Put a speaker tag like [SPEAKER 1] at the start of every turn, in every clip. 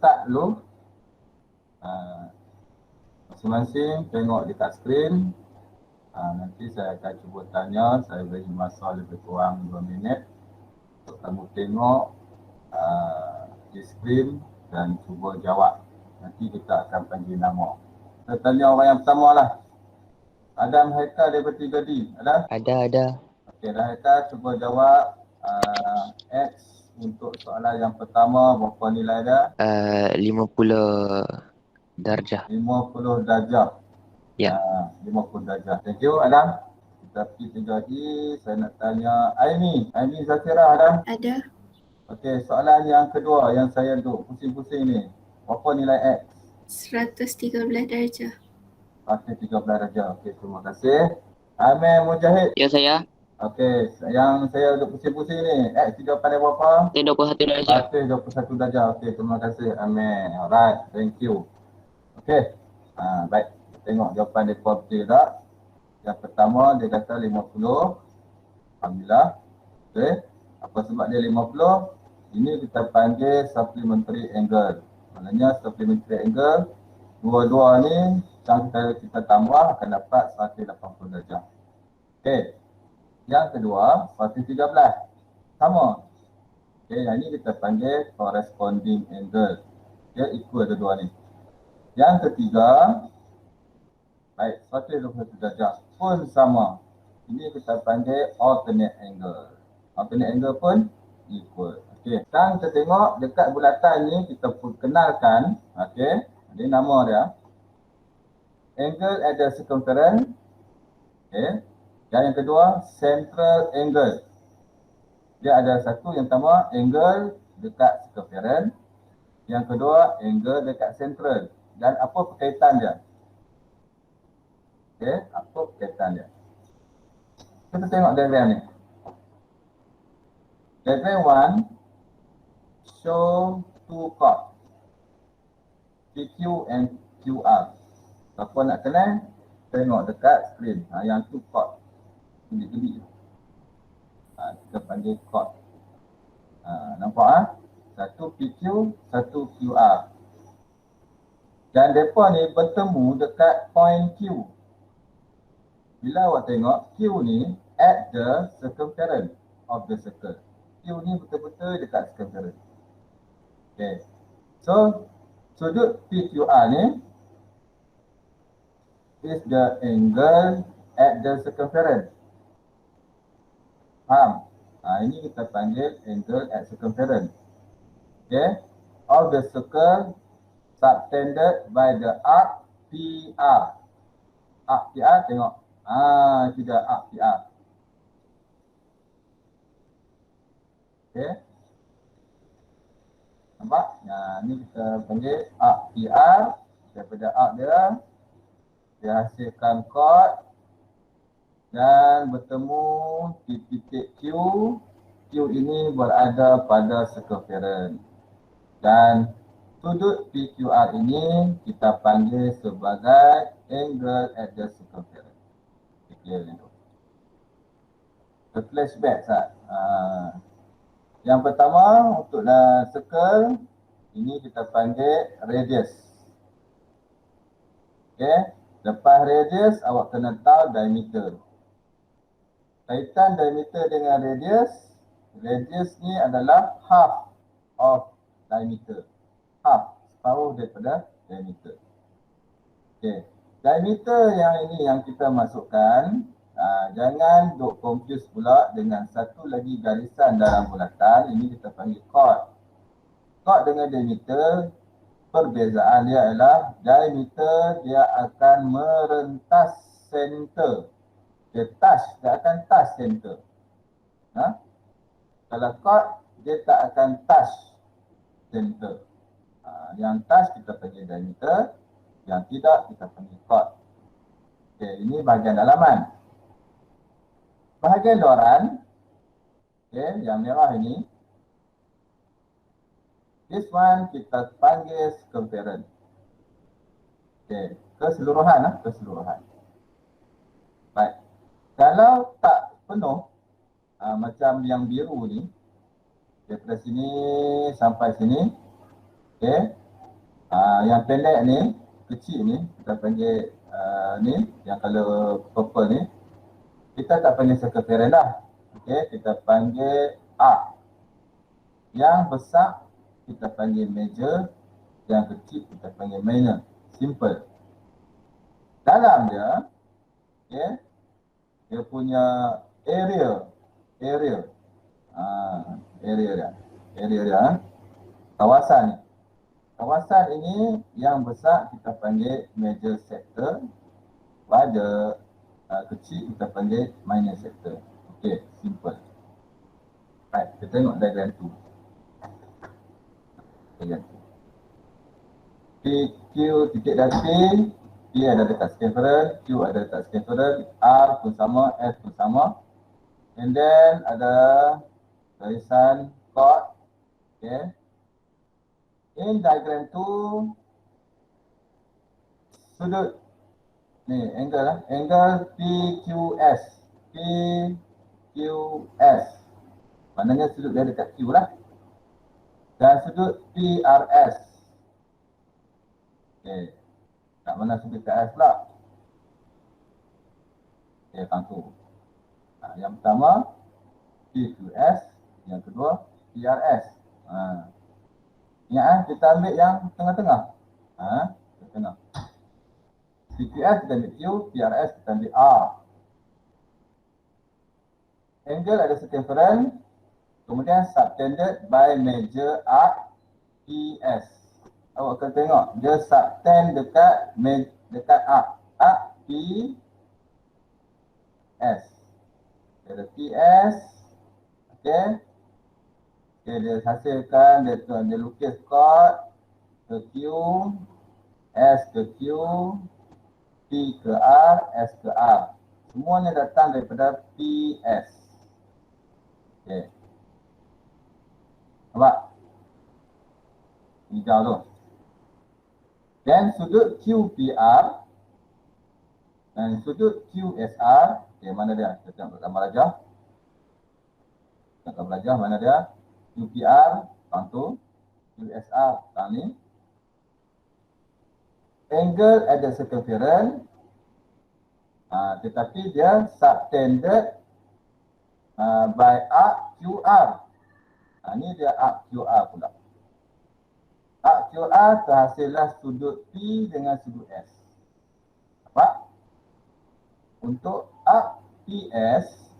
[SPEAKER 1] start dulu. Masing-masing tengok dekat skrin. Nanti saya akan cuba tanya, saya beri masa lebih kurang 2 minit untuk kamu tengok di skrin dan cuba jawab. Nanti kita akan panggil nama. Saya tanya orang yang pertama lah. Adam Haikal daripada 3D. Ada?
[SPEAKER 2] Ada.
[SPEAKER 1] Okey, dah Haikal cuba jawab X untuk soalan yang pertama, berapa nilai dia?
[SPEAKER 2] 50 darjah.
[SPEAKER 1] 50 darjah.
[SPEAKER 2] Ya.
[SPEAKER 1] 50 darjah. Thank you Adam. Kita pergi 3D. Saya nak tanya Aini Zakira ada?
[SPEAKER 3] Ada.
[SPEAKER 1] Okey, soalan yang kedua yang saya duk pusing-pusing ni. Berapa nilai X?
[SPEAKER 3] 113 darjah.
[SPEAKER 1] 113 darjah. Okey, terima kasih. Amir Mujahid.
[SPEAKER 2] Ya saya.
[SPEAKER 1] Okey, yang saya duk pusing-pusing ni. X kita pandai berapa?
[SPEAKER 2] 21 darjah.
[SPEAKER 1] 121 darjah. Okey, terima kasih Amir. Alright, thank you. Okey. Baik. Tengok jawapan dia betul tak? Yang pertama dia kata 50. Alhamdulillah. Okey. Apa sebab dia 50? Ini kita panggil supplementary angle. Maknanya supplementary angle dua-dua ni yang kita tambah akan dapat 180 darjah. Okey. Yang kedua 113. Sama. Okey, yang ini kita panggil corresponding angle. Dia equal dua-dua ni. Yang ketiga, baik, 121 darjah pun sama. Ini kita panggil alternate angle. Alternate angle pun equal. Okey, sekarang kita tengok dekat bulatan ni kita kenalkan, okey, ini nama dia. Angle at the circumference. Okey. Dan yang kedua, central angle. Dia ada satu yang pertama angle dekat circumference. Yang kedua, angle dekat central. Dan apa berkaitan dia? Okey, apa berkaitan dia? Kita tengok diagram ni. Diagram 1 show two chord PQ and QR. Siapa nak kenal, tengok dekat skrin. Yang two chord gede-gede. Kita panggil chord. Nampak satu PQ, satu QR. Dan mereka ni bertemu dekat point Q. Bila awak tengok Q ni at the circumference of the circle. Q ni betul-betul dekat circumference. Okay. So sudut PQR ni is the angle at the circumference. Faham? Ini kita panggil angle at circumference. Okay. Of the circle subtended by the arc PR. Arc PR tengok. Itu dia arc PR. Okay. Nampak? Ni kita panggil arc PR. Daripada arc dia hasilkan chord dan bertemu di titik Q. Q ini berada pada circumference. Dan sudut PQR ini kita panggil sebagai angle at the circumference. The flashback Sat. Yang pertama untuk circle ini kita panggil radius. Okay. Lepas radius awak kena tahu diameter. Kaitan diameter dengan radius. Radius ni adalah half of diameter. Half, separuh daripada diameter. Okay. Diameter yang ini yang kita masukkan. Jangan duk confuse pula dengan satu lagi garisan dalam bulatan. Ini kita panggil chord. Chord dengan diameter, perbezaan dia adalah diameter dia akan merentas center. Dia akan touch center. Kalau chord, dia tak akan touch center. Yang touch kita panggil diameter, yang tidak kita panggil chord. Okay, ini bahagian dalaman. Bahagian luaran, okay, yang merah ini, this one kita panggil circumference. Okay, keseluruhan. Baik. Kalau tak penuh, macam yang biru ni, daripada sini sampai sini, okay, Yang pendek ni, kecil ni, kita panggil ni, yang color purple ni, kita tak panggil circumference dah. Okey, kita panggil arc. Yang besar kita panggil major, yang kecil kita panggil minor. Simple. Dalam dia, okey, dia punya area, area dia, kawasan ni. Kawasan ini yang besar kita panggil major sector, pada kecil kita panggil minor sector. Okey, simple. Right, kita tengok diagram tu. Diagram tu. PQ titik dan P ada dekat circumference, Q ada dekat circumference, R pun sama, S pun sama. And then ada garisan chord. Okay. In diagram tu, sudut ni angle lah, angle PQS. PQS. Maknanya sudut dia dekat Q lah. Dan sudut PRS. Okey. Kat mana sudut PRS pula? Okey, tentu. Yang pertama PQS, yang kedua PRS. Ingat kita ambil yang tengah-tengah. Tengah. PQS kita ambil Q, PRS kita ambil R. Angle ada circumference, kemudian subtended by major arc PS. Awak akan tengok dia subtend dekat arc PS. Ada PS. Okey. Okay, dia hasilkan, dia lukis chord ke Q, S ke Q, P ke R, S ke R. Semuanya datang daripada PS. Okey. Nampak? Hijau tu. Dan sudut QPR dan sudut QSR, okay, mana dia? Kita tengok gambar rajah. Gambar rajah mana dia? QPR, tang tu. QSR, tang ni. Angle ada circumference, tetapi dia subtended by arc QR. Ni dia arc QR pula. Arc QR terhasillah sudut P dengan sudut S. Nampak? Untuk arc PS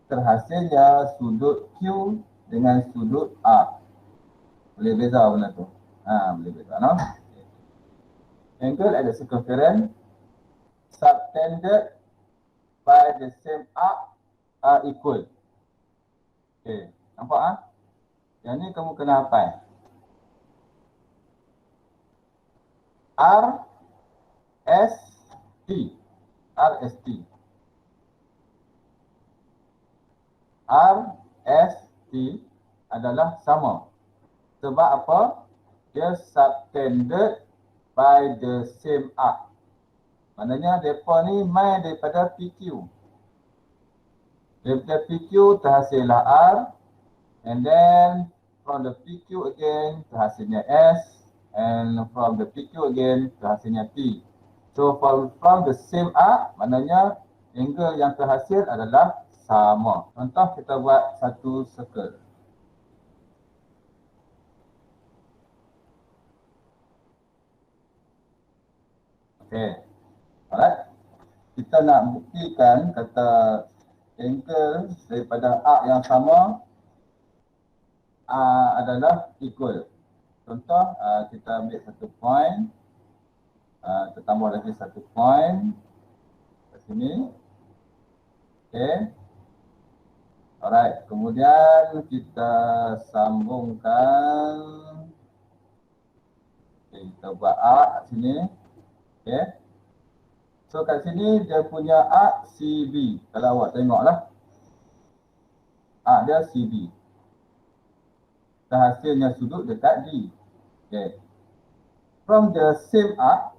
[SPEAKER 1] terhasilnya sudut Q dengan sudut R. Boleh beza benda tu. Boleh beza, no? Angle ada circumference subtended by the same arc are equal. Okey, nampak Yang ni kamu kena hafal. R S T. R S T. R S T adalah sama. Sebab apa? Dia subtended by the same arc. Maknanya mereka ni main daripada PQ. Daripada PQ terhasillah R, and then from the PQ again terhasilnya S, and from the PQ again terhasilnya T. So from the same arc, maknanya angle yang terhasil adalah sama. Contoh kita buat satu circle. Okay. Alright. Kita nak buktikan kata angle daripada arc yang sama adalah equal. Contoh, kita ambil satu point, kita tambah lagi satu point kat sini. Okay. Alright, kemudian kita sambungkan. Okay, kita buat arc kat sini. Okay. So kat sini dia punya arc CB. Kalau awak tengoklah, arc dia CB. Hasilnya sudut dekat D. Okay. From the same arc,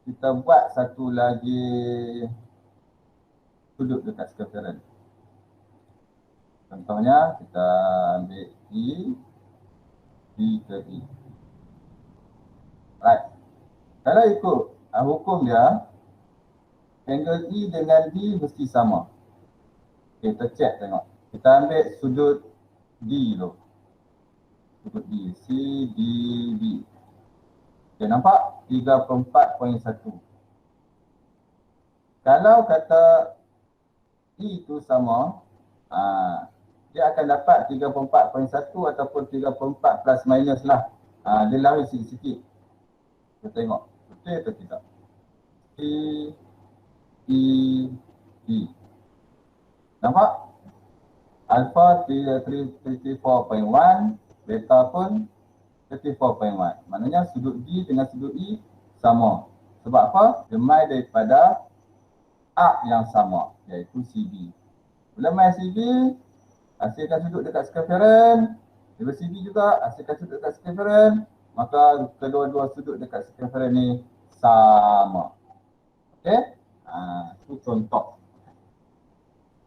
[SPEAKER 1] kita buat satu lagi sudut dekat circumference. Contohnya kita ambil E, D ke E. Kalau ikut hukum dia, angle E dengan D mesti sama. Okay, kita check tengok. Kita ambil sudut D tu. Sudut D, C, D, D. Okay, nampak? 34.1. Kalau kata E tu sama, dia akan dapat 34.1 ataupun 34 plus minus lah. Dia lari sikit-sikit. Kita tengok, betul atau tidak? C, E, D. Nampak? Alpha 34.1, beta pun 34.1. Maknanya sudut D dengan sudut E sama. Sebab apa? Lemai daripada arc yang sama, iaitu CB. Bila main CB, hasilkan sudut dekat circumference. Bila CB juga hasilkan sudut dekat circumference. Maka kedua-dua sudut dekat circumference ni sama. Okey? Itu contoh.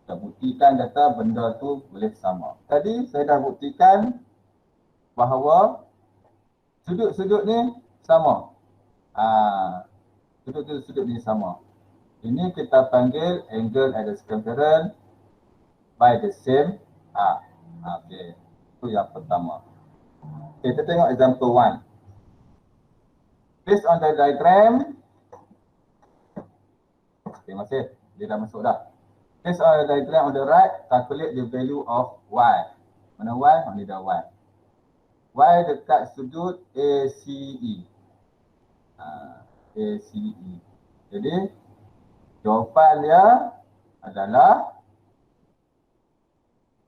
[SPEAKER 1] Kita buktikan kata benda tu boleh sama. Tadi saya dah buktikan bahawa sudut-sudut ni sama. Sudut-sudut ni sama. Ini kita panggil angle at the circumference by the same arc. Okey, itu yang pertama. Okay, kita tengok example 1. Based on the diagram, okay, masih dia dah masuk dah. Based on the diagram on the right, calculate the value of y. Mana y? Ini dah y. Y dekat sudut ACE. ACE. Jadi jawapan dia adalah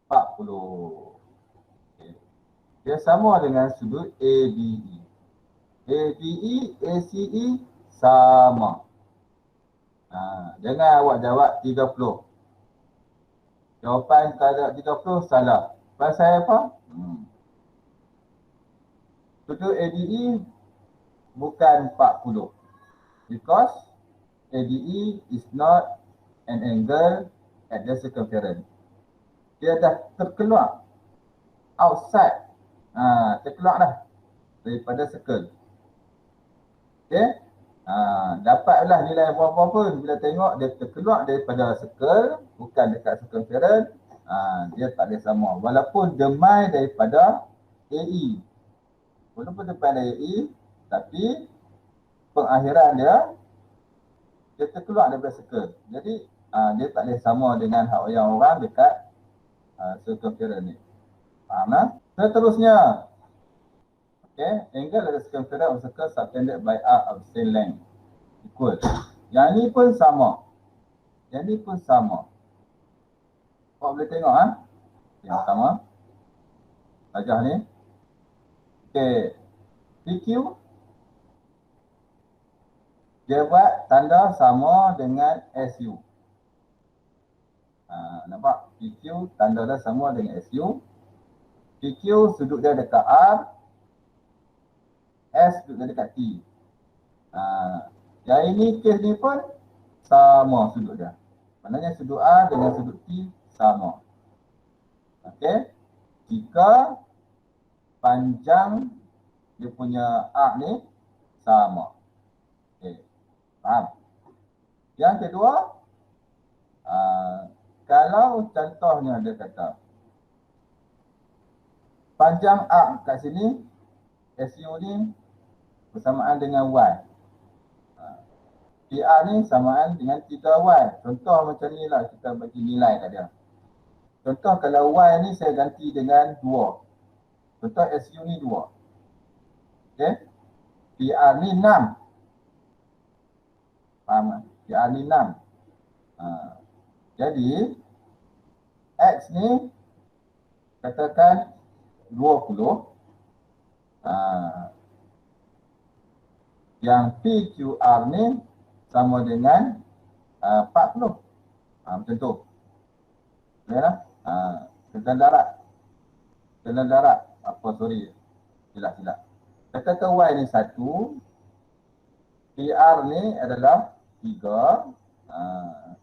[SPEAKER 1] 40. Okay. Dia sama dengan sudut ABE. ABE, ACE sama. Jangan awak jawab 30. Jawapan tak 30 salah. Pasal apa? Sudut ADE bukan 40. Because ADE is not an angle at the circumference. Dia dah terkeluar outside. Terkeluar dah daripada circle. Okay. Dapatlah nilai apa-apa bila tengok dia terkeluar daripada circle, bukan dekat circumference, dia tak boleh sama. Walaupun demai daripada AE. Walaupun daripada AE, tapi pengakhiran dia terkeluar daripada circle. Jadi dia tak boleh sama dengan hak yang orang dekat circumference ni. Faham tak? Seterusnya, okay, angle at the circumference of circle subtended by arc of same length equal. Yang ni pun sama. Yang ni pun sama. Awak boleh tengok yang pertama. Rajah ni. Okay. PQ. Dia buat tanda sama dengan SU. Nampak? PQ tanda dia sama dengan SU. PQ sudut dia dekat R. S sudut dia dekat T. Yang ini kes ni pun sama sudut dia. Maknanya sudut A dengan sudut T sama. Okey. Jika panjang dia punya arc ni sama. Okey. Faham? Yang kedua, kalau contohnya dia kata panjang arc kat sini, SU ni bersamaan dengan Y. PR ni samaan dengan 3Y. Contoh macam ni lah kita bagi nilai kat dia. Contoh kalau Y ni saya ganti dengan 2. Contoh SU ni 2. Okay. PR ni 6. Faham tak? PR ni 6. Jadi X ni katakan 20. Yang PQR ni sama dengan 40. Macam tu. Boleh lah. Ketelan darat. Ketelan darat. Silap. Katakan Y ni 1. PR ni adalah 3.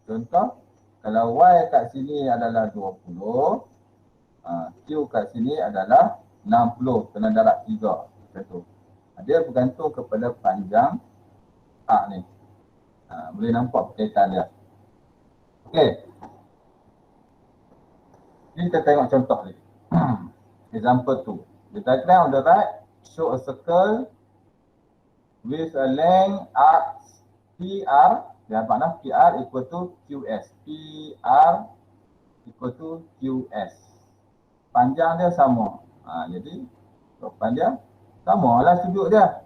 [SPEAKER 1] Contoh. Kalau Y kat sini adalah 20. Q kat sini adalah 60. Ketelan darat 3. Macam tu. Dia bergantung kepada panjang A ni. Boleh nampak berkaitan dia. Okey. Jadi kita tengok contoh ni. Example 2. The diagram on the right show a circle with a length arc PR. Dia makna PR equal to QS. PR equal to QS. Panjang dia sama. Jadi jawapan dia sama lah sudut dia.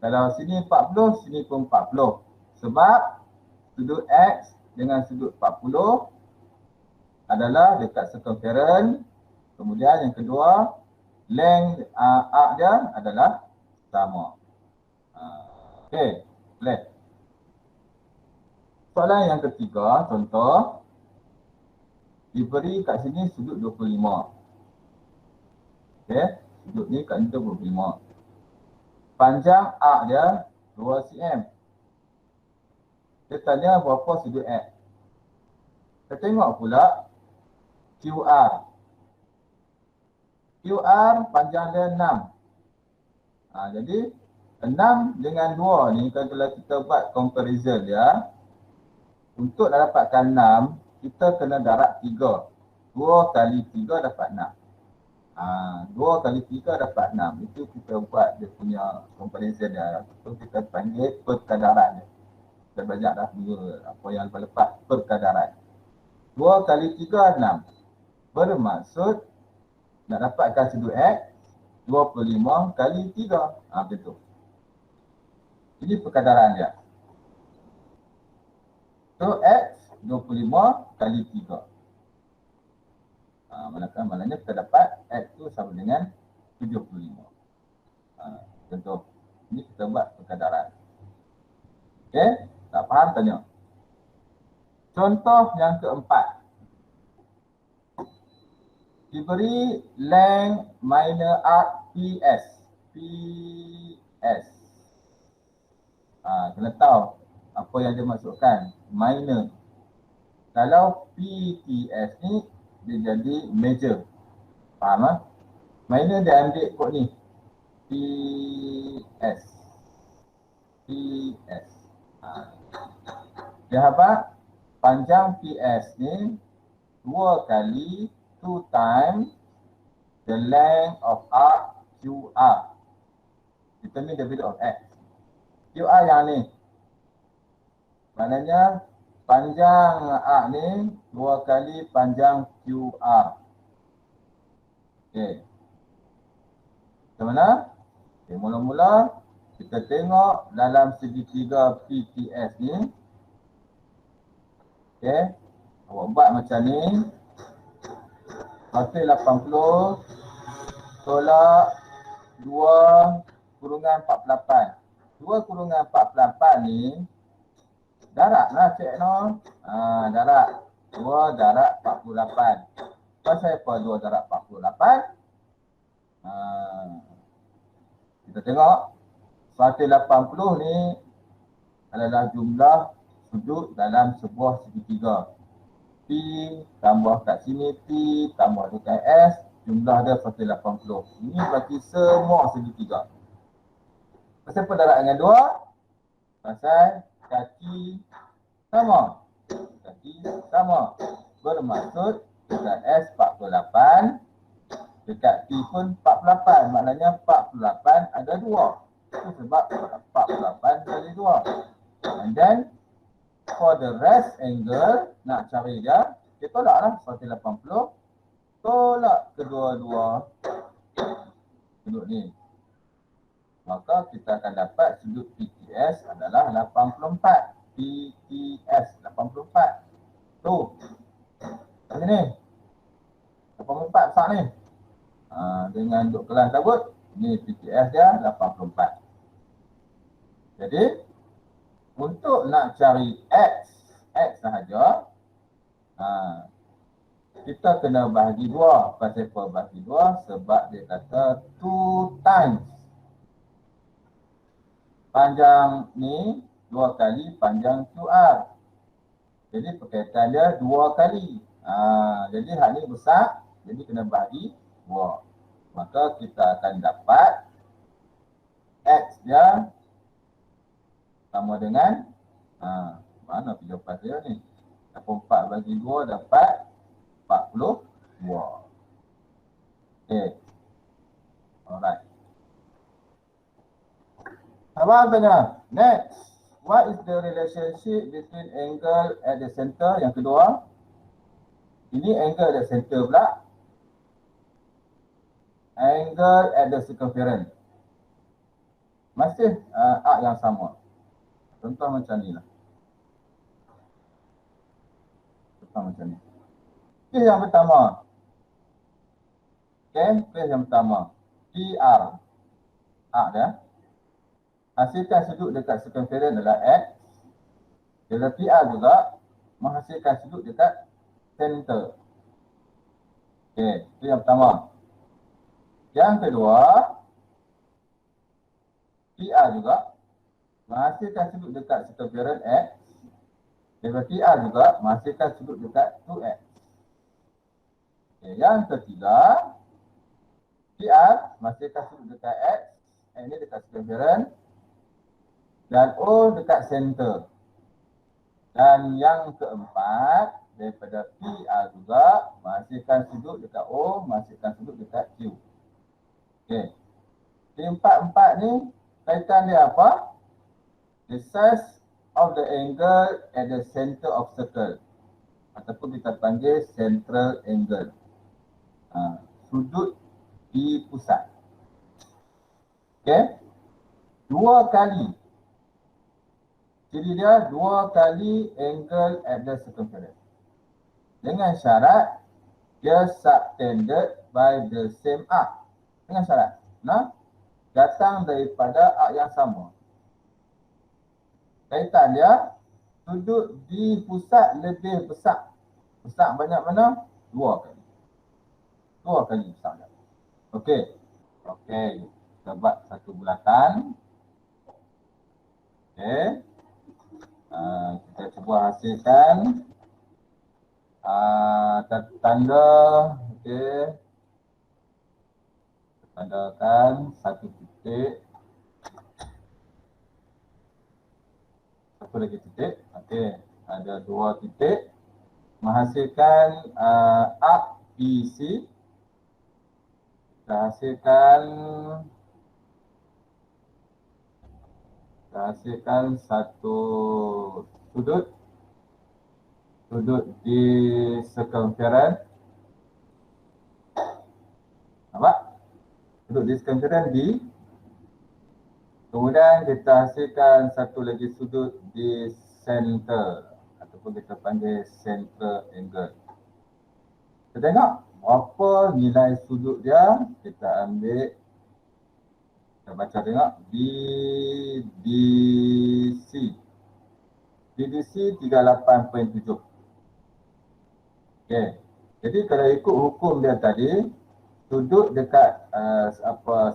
[SPEAKER 1] Kalau sini 40, sini pun 40. Sebab sudut X dengan sudut 40 adalah dekat circumference. Kemudian yang kedua, length arc dia adalah sama. Okey, boleh. Soalan yang ketiga, contoh. Diberi kat sini sudut 25. Okey, sudut ni kat sini 25. Panjang arc dia 2 cm. Dia tanya berapa sudut X. Kita tengok pula QR. QR panjang dia 6. Jadi 6 dengan 2 ni kalau kita buat comparison dia, untuk nak dapatkan 6, kita kena darab 3. 2 kali 3 dapat 6. 2 kali 3 dapat 6. Itu kita buat dia punya comparison dia. Itu kita panggil perkadaran dia. Kita belajar dah dulu apa yang lepas perkadaran. 2 kali 3 6. Bermaksud nak dapatkan sudut X 25 kali 3. Betul. Ini perkadaran dia. So X 25 kali 3. Maknanya kita dapat X tu sama dengan 75. Contoh. Ini kita buat perkadaran. Okey? Tak faham tanya. Contoh yang keempat. Diberi length minor arc PS. PS. Kena tahu apa yang dia maksudkan. Minor. Kalau PTS ni dia jadi major. Faham tak? Minor dia ambil kod ni. PS. PS. Dia apa? Panjang PS ni 2 kali 2 times the length of arc QR. Determine the value of X. QR yang ni. Maknanya panjang arc ni 2 kali panjang QR. Okey. Macam mana? Okay, mula-mula kita tengok dalam segitiga PTS ni. Okey. Awak buat macam ni. 180 tolak 2 kurungan 48. 2 kurungan 48 ni darab lah cik no. Darab. 2 darab 48. Pasal apa 2 darab 48? Kita tengok 180 ni adalah jumlah sudut dalam sebuah segitiga. P tambah kat sini T tambah dekat S, jumlah dia 180. Ini berarti semua segitiga. Pasal apa darab dengan 2? Pasal kaki sama. Kaki sama. Bermaksud dekat S 48, dekat T pun 48. Maknanya 48 ada 2. Itu sebab 48 kali 2. And then for the rest angle, nak cari dia, kita tolaklah 180. Tolak kedua-dua sudut ni. Maka kita akan dapat sudut PTS adalah 84. PTS 84. Tu. Macam ni. 84 besar ni. Dengan duk kelas cabut, ni PTS dia 84. Jadi, untuk nak cari X sahaja, kita kena bahagi 2. Pasal apa bahagi 2? Sebab dia kata 2 times. Panjang ni 2 kali panjang QR. Jadi perkaitan dia 2 kali. Jadi hak ni besar, jadi kena bahagi 2. Maka kita akan dapat X dia sama dengan mana jawapan dia ni? 84 bagi 2 dapat 42. Okay. Alright. Abang tanya, next, what is the relationship between angle at the center? Yang kedua, ini angle at the center pula. Angle at the circumference. Masih arc yang sama. Contoh macam ni lah. Contoh macam ni. Kes yang pertama. Okay, kes yang pertama. PR. Arc dia. Hasilkan sudut dekat circumference adalah X. Bila PR juga menghasilkan sudut dekat center. Okay, itu yang pertama. Yang kedua, PR juga menghasilkan sudut dekat circumference X. Bila PR juga menghasilkan sudut dekat 2X. Okay, yang ketiga, PR menghasilkan sudut dekat X. Ini dekat circumference. Dan O dekat center. Dan yang keempat, daripada PR juga menghasilkan sudut dekat O, menghasilkan sudut dekat Q. Okey. Empat-empat ni kaitan dia apa? The size of the angle at the center of circle. Ataupun kita panggil central angle. Sudut di pusat. Okey. 2 kali. Jadi dia 2 kali angle at the circumference. Dengan syarat dia subtended by the same arc. Dengan syarat datang daripada arc yang sama. Kaitan dia sudut di pusat lebih besar. Besar banyak mana? 2 kali. 2 kali besar dia. Okey. Okey. Kita buat satu bulatan. Okey. Kita cuba hasilkan tanda. Okey. Tandakan satu titik. Satu lagi titik. Okey. Ada 2 titik. Menghasilkan arc BC. Kita hasilkan satu sudut di circumference. Nampak? Sudut di circumference di. Kemudian kita hasilkan satu lagi sudut di center ataupun kita panggil center angle. Kita tengok berapa nilai sudut dia. Kita ambil, kita baca tengok BDC. BDC 38.7. Okey. Jadi kalau ikut hukum dia tadi, sudut dekat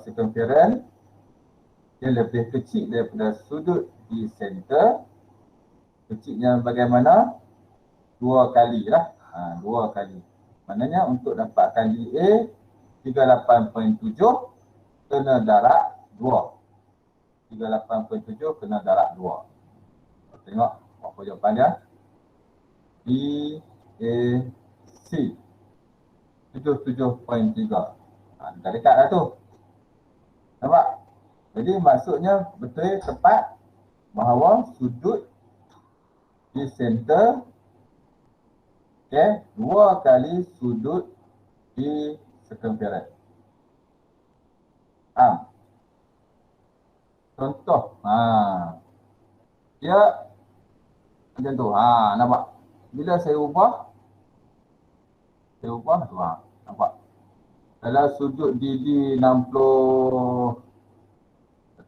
[SPEAKER 1] circumference dia lebih kecil daripada sudut di center. Kecilnya bagaimana? 2 kali lah. 2 kali. Maknanya untuk dapatkan DA 38.7 kena darab 2. 38.7 kena darab 2. Tengok apa jawapan dia. DAC 77.3. Dekat lah tu. Nampak? Jadi maksudnya betul tepat bahawa sudut di center, okay, 2 kali sudut di circumference. Contoh, dia macam tu. Nampak? Bila saya ubah tu, nampak? Kalau sudut DD 60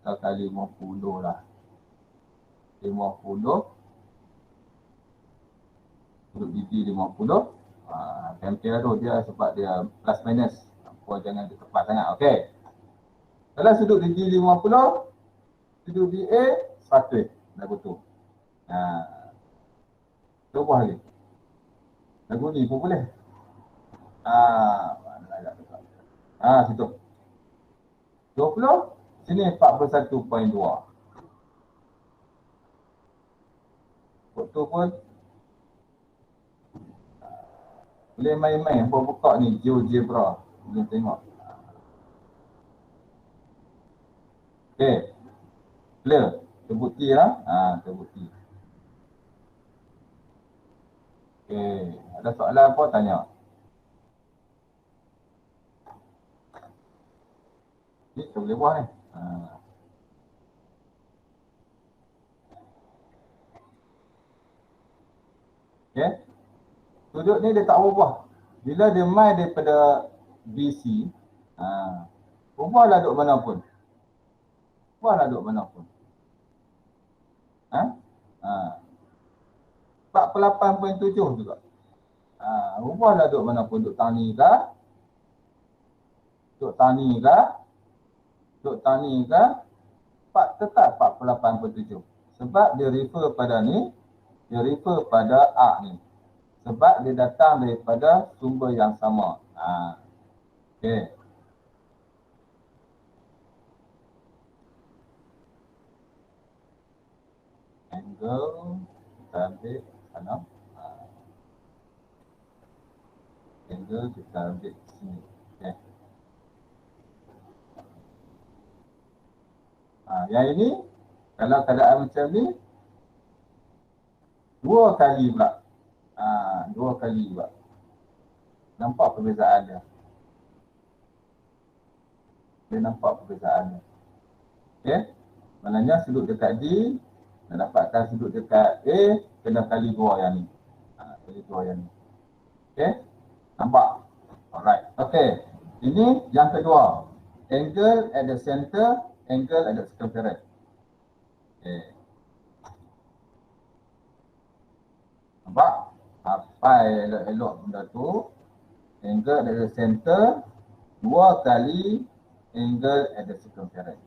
[SPEAKER 1] kali 50 lah. 50. Sudut DD 50. Ampere tu dia sebab dia plus minus. Apa jangan tepat sangat. Okey. Kalau sudut DD 50, sudut DA 100. Lagu tu. Cuba lagi. Lagu ni pun boleh. Situ. 20. Sini 41.2. tengok tu pun boleh main-main, buka ni GeoGebra, boleh tengok. Okay, clear, terbukti lah, terbukti. Okay, ada soalan apa tanya? Ni kita boleh buat ni. Okay, sudut ni dia tak berubah. Bila dia main daripada BC, ubahlah duduk mana pun. Ubahlah duduk mana pun. 48.7 juga. Ubahlah duduk mana pun. Duduk tani kah? Duduk tani kah? Duduk tani kah? Tetap 48.7. Sebab dia refer pada ni, dia refer pada A ni. Sebab dia datang daripada sumber yang sama. Okay. Angle, kita ambil sana. Angle kita ambil sini. Okay. Yang ini, kalau keadaan macam ni, dua kali pula. Dua kali pula. Nampak perbezaan dia. Dia nampak perbezaan dia. Okay. Maknanya sudut dekat D, nak dapatkan sudut dekat A, kena kali dua yang ni. Kali dua yang ni. Okay. Nampak? Alright. Okay. Ini yang kedua. Angle at the center, angle at the circumference. Okay. Nampak? Apa elok-elok benda tu. Angle at the center, dua kali angle at the circumference.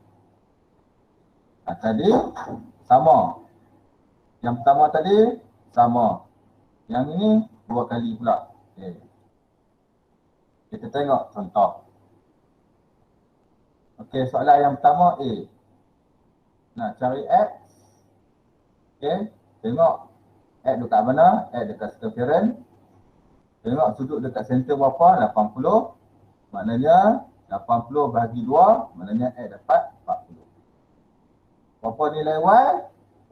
[SPEAKER 1] Tadi sama. Yang pertama tadi sama. Yang ini dua kali pula. Okay. Kita tengok contoh. Okey, soalan yang pertama A. Nak cari X. Okey, tengok X dekat mana? X dekat circumference. Tengok sudut dekat center berapa? 80. Maknanya 80 bahagi 2, maknanya X dapat 40. Berapa nilai Y?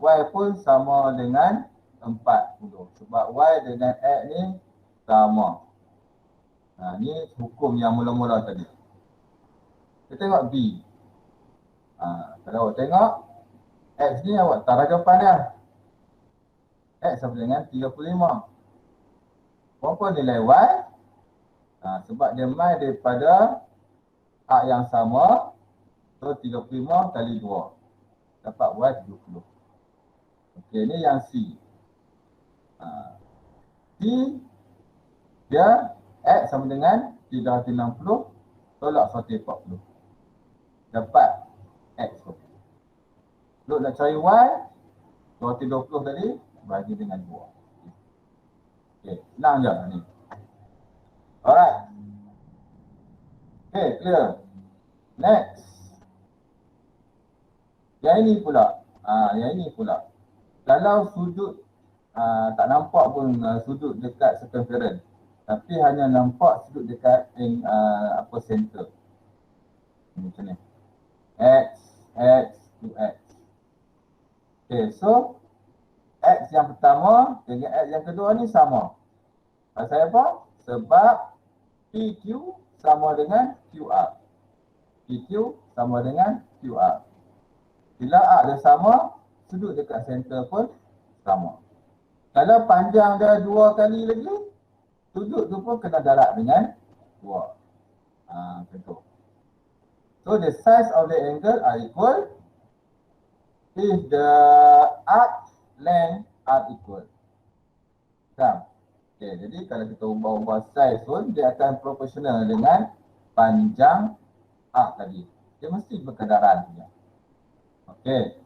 [SPEAKER 1] Y pun sama dengan 40. Sebab Y dengan X ni sama. Ni hukum yang mula-mula tadi. Kita tengok B. Kalau awak tengok, X ni awak tak ragapan dia. X sama dengan 35. Berapa nilai Y? Sebab dia main daripada arc yang sama. So 35 kali 2. Dapat Y 70. Okey, ni yang C. D, dia X sama dengan 360 tolak 140. Dapat X. Lu nak cari Y, 220 tadi, bagi dengan 2. Okey, senang je ni. Alright. Okay, clear. Next. Yang ini pula. Yang ini pula. Kalau sudut tak nampak pun sudut dekat circumference. Tapi hanya nampak sudut dekat center. Macam ni. X, X, to X. Okay, so X yang pertama dengan X yang kedua ni sama. Pasal apa? Sebab PQ sama dengan QR. PQ sama dengan QR. Bila arc dia sama, sudut dekat center pun sama. Kalau panjang dia 2 kali lagi, sudut tu pun kena darab dengan 2. Macam. So the size of the angle are equal if the arc length are equal. Faham? Okay, jadi kalau kita ubah-ubah size pun, dia akan proportional dengan panjang arc tadi. Dia mesti berkedaran punya. Okey.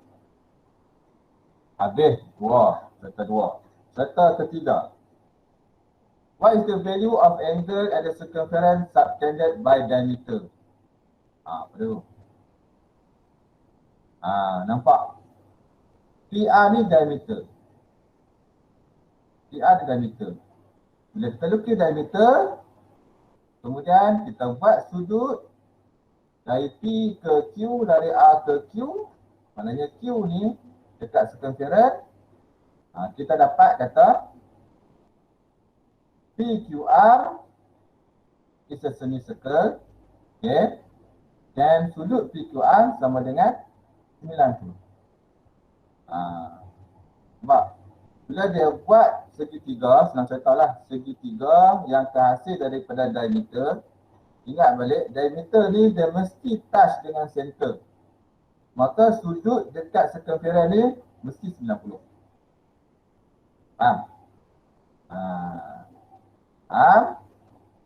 [SPEAKER 1] Habis 2, serta 2. Serta ketiga. What is the value of angle at the circumference subtended by diameter? Apa tu? Nampak? PR ni diameter. PR diameter. Bila kita lukis diameter, kemudian kita buat sudut dari P ke Q, dari R ke Q. Maknanya Q ni dekat circumference. Kita dapat kata PQR is a semicircle. Okay. Dan sudut PQR sama dengan 90. Sebab bila dia buat segitiga, senang cerita lah, segitiga yang terhasil daripada diameter. Ingat balik, diameter ni dia mesti touch dengan center. Maka sudut dekat circumference ni mesti 90. Faham?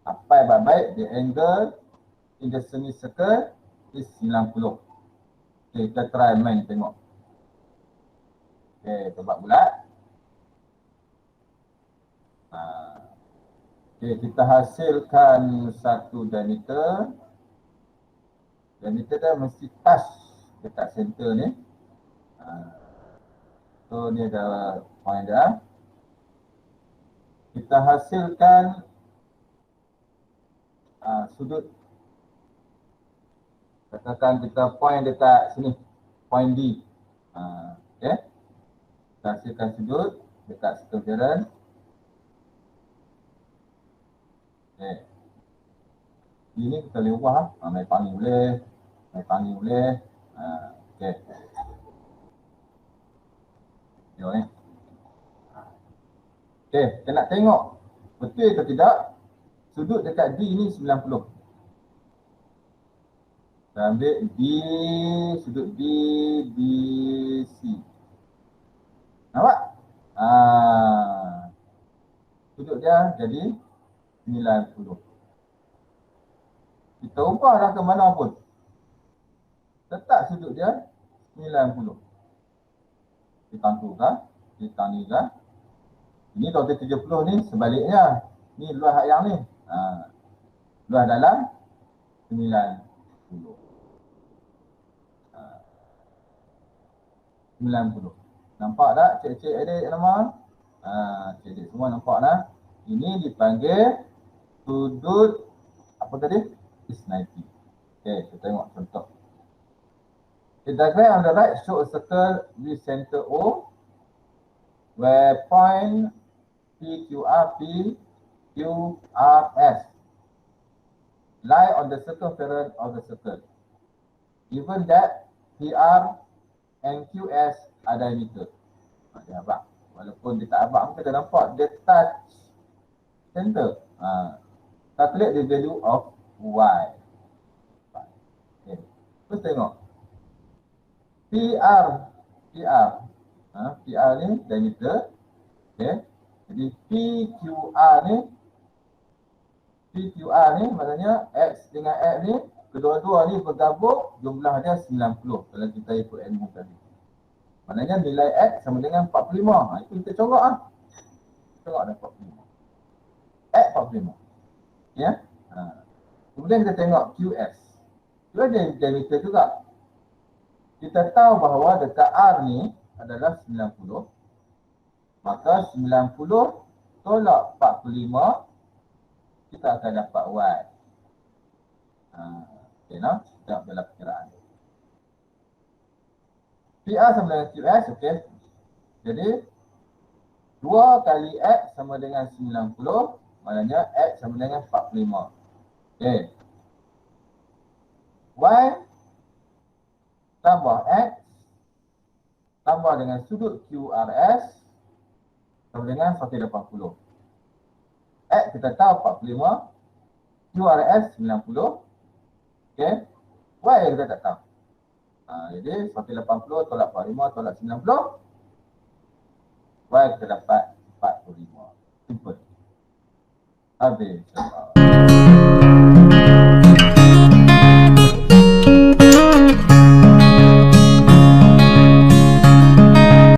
[SPEAKER 1] Apa yang baik-baik, the angle in the semicircle is 90. Okay, kita try main tengok. Okay, kita buat bulat. Okay, kita hasilkan satu diameter. Diameter dia mesti touch dekat center ni. So ni adalah point dia. Kita hasilkan sudut. Katakan kita point dekat sini, point D. Okay. Kita hasilkan sudut dekat circumference. Okay. Ini kita boleh ubah. Main panggil boleh. Main panggil boleh. Okay. Tengok ni. Okay, kita nak tengok betul ke tidak sudut dekat D ni 90. Kita ambil D, sudut D, BC. Nampak? Sudut dia jadi 90. Kita ubahlah ke mana pun, tetap sudut dia 90. Kita tentukan, kita ni kan. Ini total 70 ni sebaliknya. Ni luas yang ni. Luas dalam 90. 90. Nampak tak cik-cik adik nama? Cik-cik semua nampak dah. Ini dipanggil sudut apa tadi? Is 90. Okay, kita tengok contoh. The diagram on the right show a circle with center O where point PQRP, QRS lie on the circumference of the circle. Given that PR and QS are diameter. Dia abang. Walaupun dia tak abang, kita nampak dia touch center. Calculate the value of Y. Okay. Terus tengok. PR ni diameter. Okay. Jadi PQR ni maknanya X dengan X ni, kedua-dua ni bergabung, jumlah dia 90 kalau kita ikut ilmu tadi. Maknanya nilai X sama dengan 45. Itu kita corok lah. Corok dah 45. X 45. Ya. Kemudian kita tengok QS. QS dia diameter juga. Kita tahu bahawa dekat R ni adalah 90. Maka 90 tolak 45, kita akan dapat Y. Okay, no? Kita dalam perkiraan. PR sama dengan QS, okay. Jadi 2 kali X sama dengan 90, maknanya X sama dengan 45. Okay. Y tambah X tambah dengan sudut QRS sama dengan 180. X kita tahu 45, QRS 90. Okay. Y kita tak tahu. Jadi 180 tolak 45 tolak 90. Y kita dapat 45. Simple. Habis.